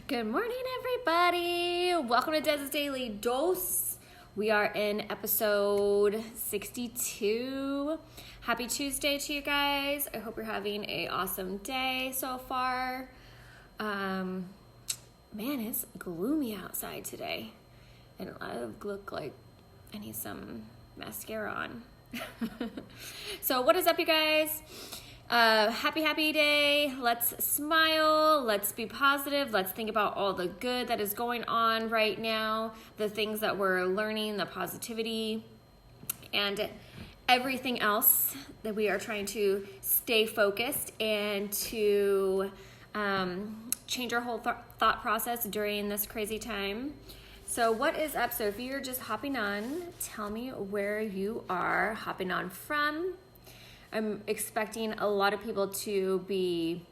Good morning, everybody. Welcome to Dez's Daily Dose. We are in episode 62. Happy Tuesday to you guys. I hope you're having an awesome day so far. Man, it's gloomy outside today. And I look like I need some mascara on. So what is up, you guys? Happy day. Let's smile. Let's be positive. Let's think about all the good that is going on right now, the things that we're learning, the positivity, and everything else that we are trying to stay focused and to change our whole thought process during this crazy time. So what is up? So if you're just hopping on, tell me where you are hopping on from. I'm expecting a lot of people to be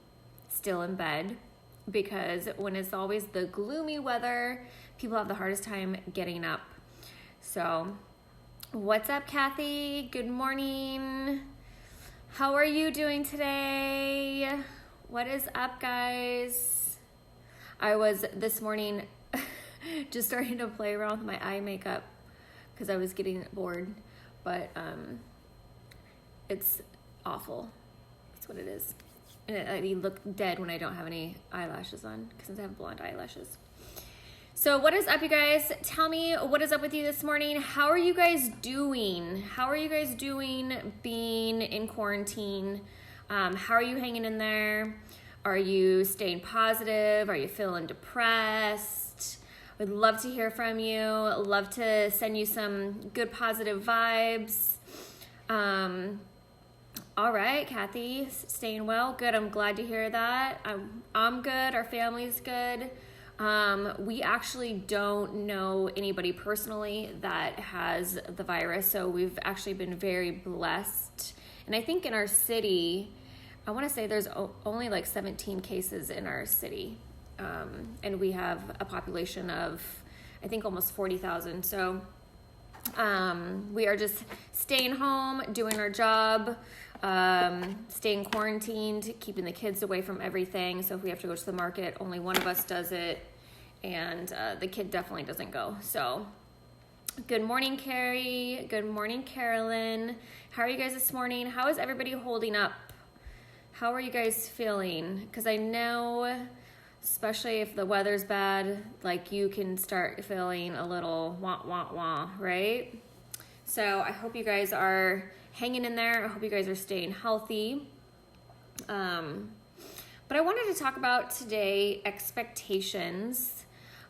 still in bed because when it's always the gloomy weather, people have the hardest time getting up. So what's up, Kathy? Good morning. How are you doing today? What is up, guys? I was this morning just starting to play around with my eye makeup because I was getting bored, but it's awful. That's what it is. And I look dead when I don't have any eyelashes on since I have blonde eyelashes. So what is up, you guys? Tell me what is up with you this morning. How are you guys doing? How are you guys doing being in quarantine? How are you hanging in there? Are you staying positive? Are you feeling depressed? I'd love to hear from you. Love to send you some good positive vibes. All right, Kathy, staying well. Good. I'm glad to hear that. I'm good. Our family's good. We actually don't know anybody personally that has the virus, so we've actually been very blessed. And I think in our city, I want to say there's only like 17 cases in our city. And we have a population of, I think, almost 40,000. So we are just staying home, doing our job, staying quarantined, keeping the kids away from everything. So if we have to go to the market, only one of us does it, and the kid definitely doesn't go. So good morning, Carrie. Good morning, Carolyn. How are you guys this morning? How is everybody holding up? How are you guys feeling? Because I know, especially if the weather's bad, like you can start feeling a little wah, right? So I hope you guys are hanging in there. I hope you guys are staying healthy. But I wanted to talk about today expectations.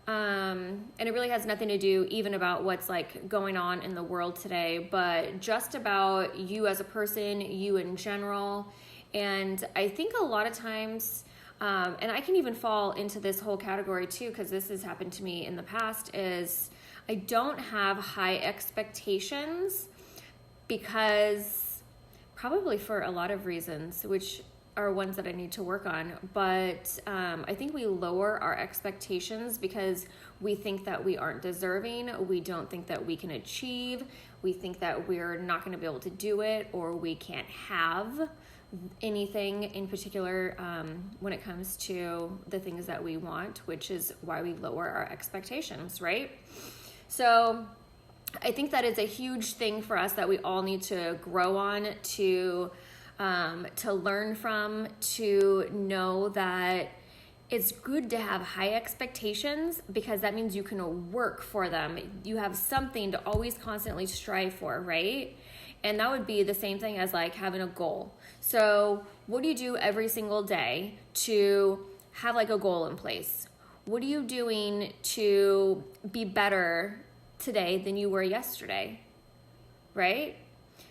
And it really has nothing to do even about what's like going on in the world today, but just about you as a person, you in general. And I think a lot of times, and I can even fall into this whole category too, because this has happened to me in the past, is I don't have high expectations because probably for a lot of reasons, which are ones that I need to work on. But I think we lower our expectations because we think that we aren't deserving. We don't think that we can achieve. We think that we're not going to be able to do it, or we can't have anything in particular when it comes to the things that we want, which is why we lower our expectations, right? So I think that is a huge thing for us that we all need to grow on, to learn from, to know that it's good to have high expectations because that means you can work for them. You have something to always constantly strive for, right? And that would be the same thing as like having a goal. So what do you do every single day to have like a goal in place? What are you doing to be better today than you were yesterday, right?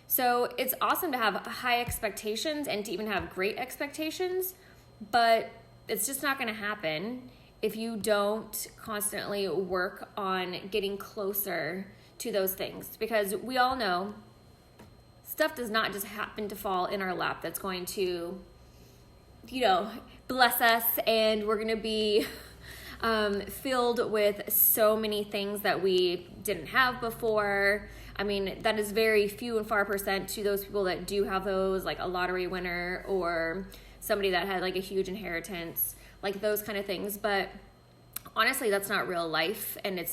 So it's awesome to have high expectations and to even have great expectations, but it's just not going to happen if you don't constantly work on getting closer to those things, because we all know stuff does not just happen to fall in our lap that's going to, bless us, and we're going to be filled with so many things that we didn't have before. I mean, that is very few and far percent to those people that do have those, like a lottery winner or somebody that had like a huge inheritance, like those kind of things. But honestly, that's not real life. And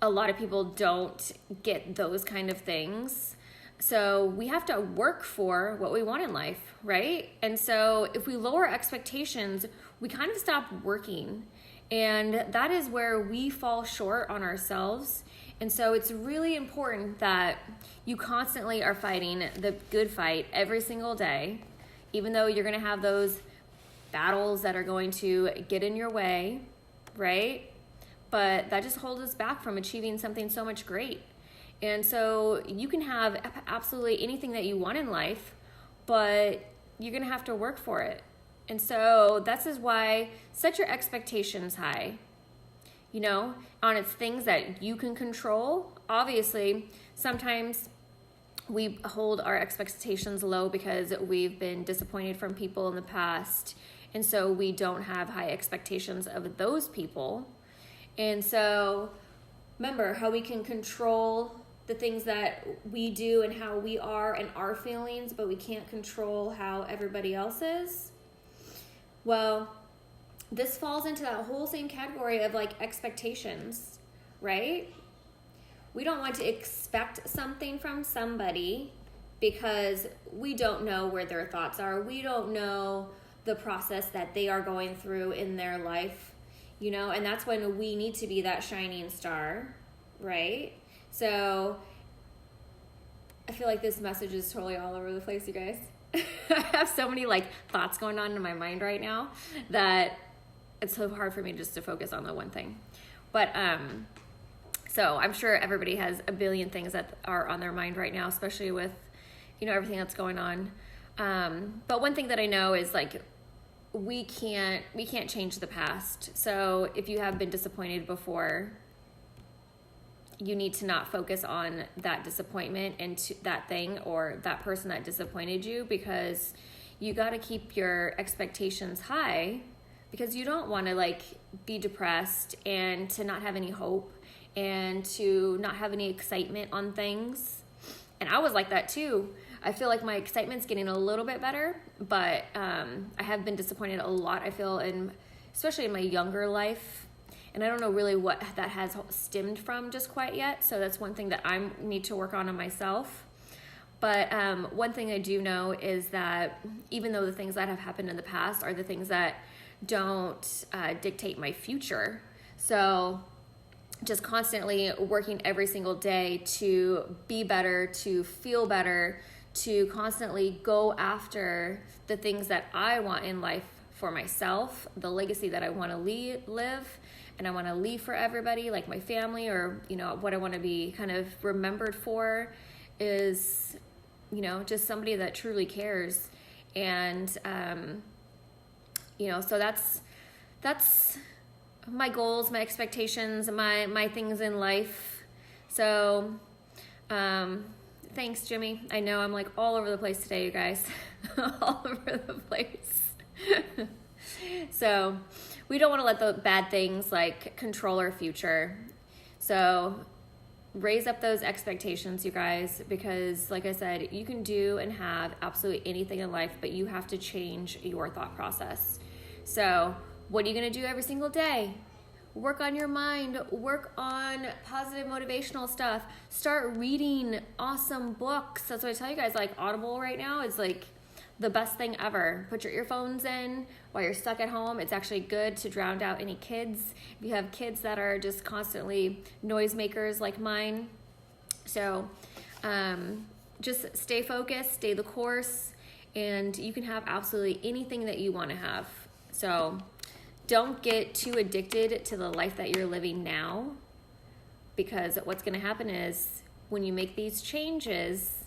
a lot of people don't get those kind of things. So we have to work for what we want in life, right? And so if we lower expectations, we kind of stop working. And that is where we fall short on ourselves. And so it's really important that you constantly are fighting the good fight every single day, even though you're going to have those battles that are going to get in your way, right? But that just holds us back from achieving something so much great. And so you can have absolutely anything that you want in life, but you're going to have to work for it. And so that's is why set your expectations high, on its things that you can control. Obviously, sometimes we hold our expectations low because we've been disappointed from people in the past. And so we don't have high expectations of those people. And so remember how we can control the things that we do and how we are and our feelings, but we can't control how everybody else is. Well, this falls into that whole same category of like expectations, right? We don't want to expect something from somebody because we don't know where their thoughts are. We don't know the process that they are going through in their life, and that's when we need to be that shining star, right? So I feel like this message is totally all over the place, you guys. I have so many thoughts going on in my mind right now that it's so hard for me just to focus on the one thing. But so I'm sure everybody has a billion things that are on their mind right now, especially with everything that's going on. But one thing that I know is we can't change the past. So if you have been disappointed before, you need to not focus on that disappointment and that thing or that person that disappointed you, because you got to keep your expectations high, because you don't want to be depressed and to not have any hope and to not have any excitement on things. And I was like that too. I feel like my excitement's getting a little bit better, but I have been disappointed a lot, I feel, especially in my younger life. And I don't know really what that has stemmed from just quite yet. So that's one thing that I need to work on myself. But one thing I do know is that even though the things that have happened in the past are the things that don't dictate my future. So just constantly working every single day to be better, to feel better, to constantly go after the things that I want in life for myself, the legacy that I want to live, and I want to leave for everybody, like my family, or, what I want to be kind of remembered for is, just somebody that truly cares. And, so that's my goals, my expectations, my things in life. So, thanks, Jimmy. I know I'm all over the place today, you guys. All over the place. So we don't want to let the bad things control our future. So raise up those expectations, you guys, because like I said, you can do and have absolutely anything in life, but you have to change your thought process. So what are you going to do every single day? Work on your mind, work on positive motivational stuff, start reading awesome books. That's what I tell you guys, Audible right now is the best thing ever. Put your earphones in while you're stuck at home. It's actually good to drown out any kids. If you have kids that are just constantly noisemakers like mine. So just stay focused, stay the course, and you can have absolutely anything that you want to have. So don't get too addicted to the life that you're living now, because what's going to happen is when you make these changes,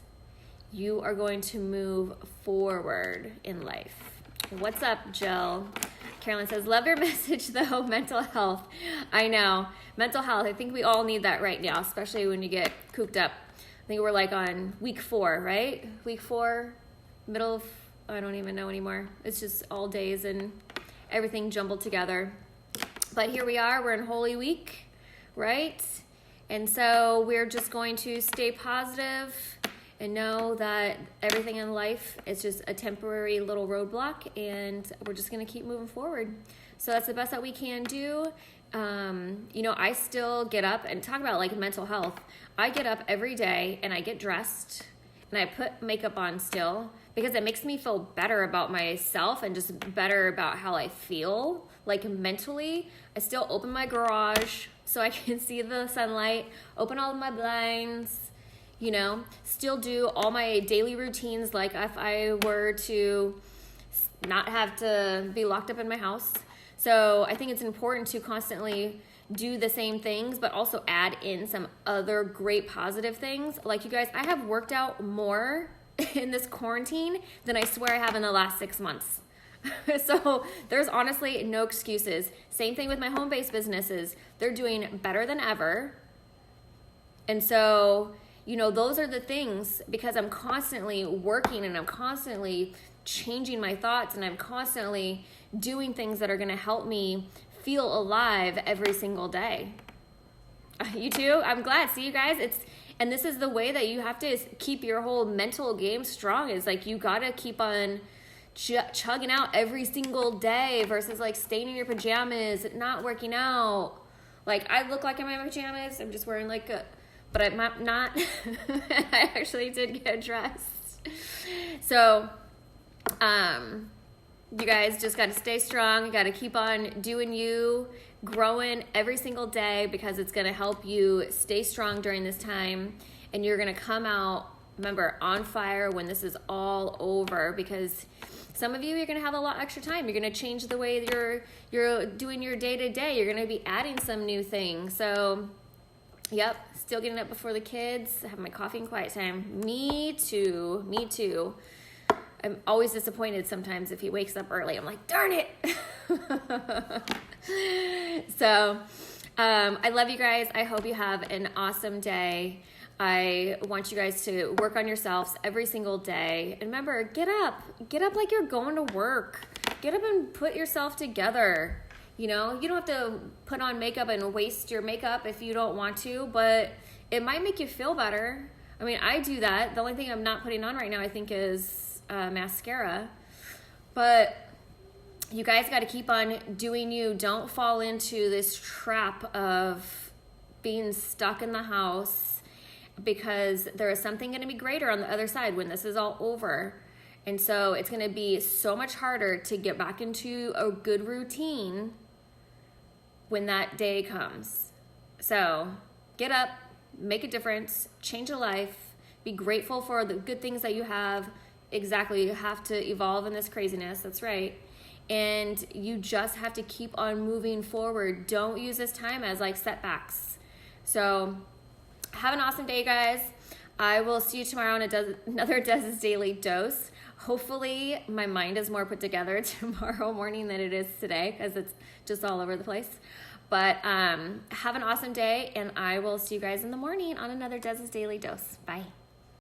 you are going to move forward in life. What's up, Jill? Carolyn says, love your message though, mental health. I know, mental health. I think we all need that right now, especially when you get cooped up. I think we're on week 4, right? Week 4, middle of, I don't even know anymore. It's just all days and everything jumbled together. But here we are, we're in Holy Week, right? And so we're just going to stay positive and know that everything in life is just a temporary little roadblock, and we're just going to keep moving forward. So that's the best that we can do. You know, I still get up and talk about like mental health. I get up every day and I get dressed and I put makeup on still because it makes me feel better about myself and just better about how I feel, like mentally. I still open my garage so I can see the sunlight, open all of my blinds, you know, still do all my daily routines like if I were to not have to be locked up in my house. So I think it's important to constantly do the same things, but also add in some other great positive things. Like you guys, I have worked out more in this quarantine than I swear I have in the last 6 months. So there's honestly no excuses. Same thing with my home-based businesses. They're doing better than ever. And so, you know, those are the things because I'm constantly working and I'm constantly changing my thoughts and I'm constantly doing things that are going to help me feel alive every single day. You too? I'm glad. See, you guys, and this is the way that you have to keep your whole mental game strong is like you got to keep on chugging out every single day versus like staying in your pajamas, not working out. Like I look like I'm in my pajamas. I'm just wearing like but I'm not. I actually did get dressed. So, you guys just got to stay strong. You got to keep on doing you, growing every single day because it's going to help you stay strong during this time. And you're going to come out, remember, on fire when this is all over because some of you, you're going to have a lot extra time. You're going to change the way you're doing your day-to-day. You're going to be adding some new things. So, yep, still getting up before the kids. I have my coffee and quiet time. Me too. I'm always disappointed sometimes if he wakes up early. I'm like, darn it. So, I love you guys. I hope you have an awesome day. I want you guys to work on yourselves every single day. And remember, get up like you're going to work. Get up and put yourself together. You know, you don't have to put on makeup and waste your makeup if you don't want to, but it might make you feel better. I mean, I do that. The only thing I'm not putting on right now, I think, is mascara. But you guys got to keep on doing you. Don't fall into this trap of being stuck in the house because there is something going to be greater on the other side when this is all over. And so it's going to be so much harder to get back into a good routine when that day comes. So get up, make a difference, change a life, be grateful for the good things that you have. Exactly, you have to evolve in this craziness, that's right. And you just have to keep on moving forward. Don't use this time as like setbacks. So have an awesome day, guys. I will see you tomorrow on another Dez's Daily Dose. Hopefully my mind is more put together tomorrow morning than it is today because it's just all over the place. But have an awesome day, and I will see you guys in the morning on another Dez's Daily Dose. Bye.